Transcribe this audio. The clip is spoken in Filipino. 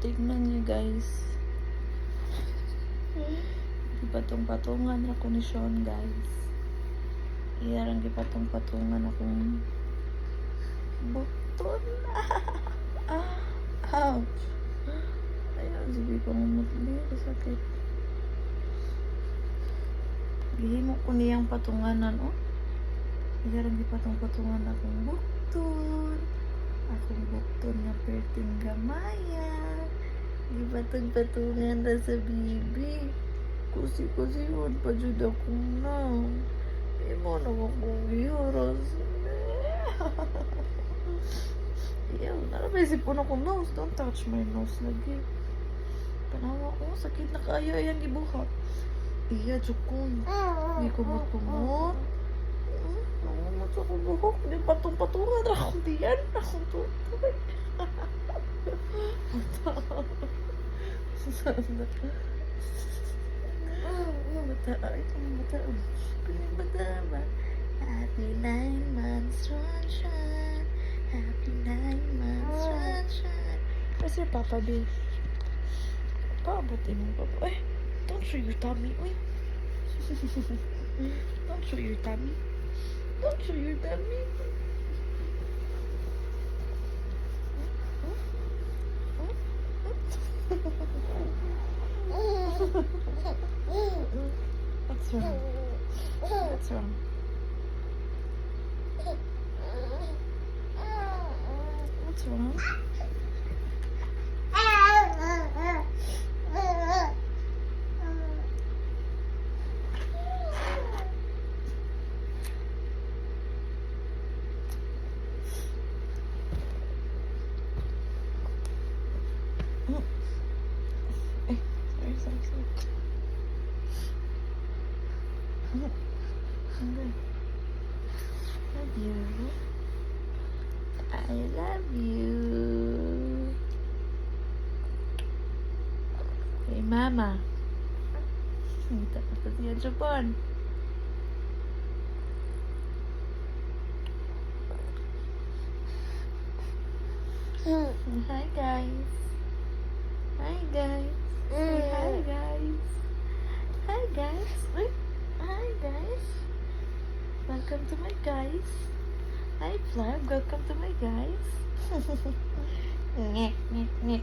tignan niyo guys. Gipatong-patungan ako ni Sean guys. Iyarang gipatong-patungan akong bukton. Ouch. Ayaw, sige ko mamutli. Sakit. Gihimo ko niyang patunganan, oh. Iyarang gipatong-patungan akong bukton. Akong bukton nga perting gamayan. Gipatong-patungan na sa bibi. Kusi-kusiyon pa jud akong na. Imo na akong giyoros. Iyaw, narabay sipon akong nose. Don't touch my nose lagi. Panawa ko, sakit na kayo yung gibuhat. Iya, chukon. Hindi ko matumot. Namumot sa kong buhok. Hindi patong-patungan akong diyan. Akong tutoy. Sana. Bata. Ay, kung bata. Kung bata ba? Happy 9 months, sunshine. Happy 9 months, sunshine. Where's your papa, babe? Paabotin mo, papa. Eh, don't show your tummy. Uy. Don't show your tummy. Don't show your tummy. What's wrong? What's wrong? What's wrong? Sorry. Love you. I love you. Hey, mama. Kita pa siya Japan. Hi guys. Hi guys. Say hi guys. Hi guys. Wait. Hi guys. Welcome to my guys. Hi vlog. Welcome to my guys. Nyek.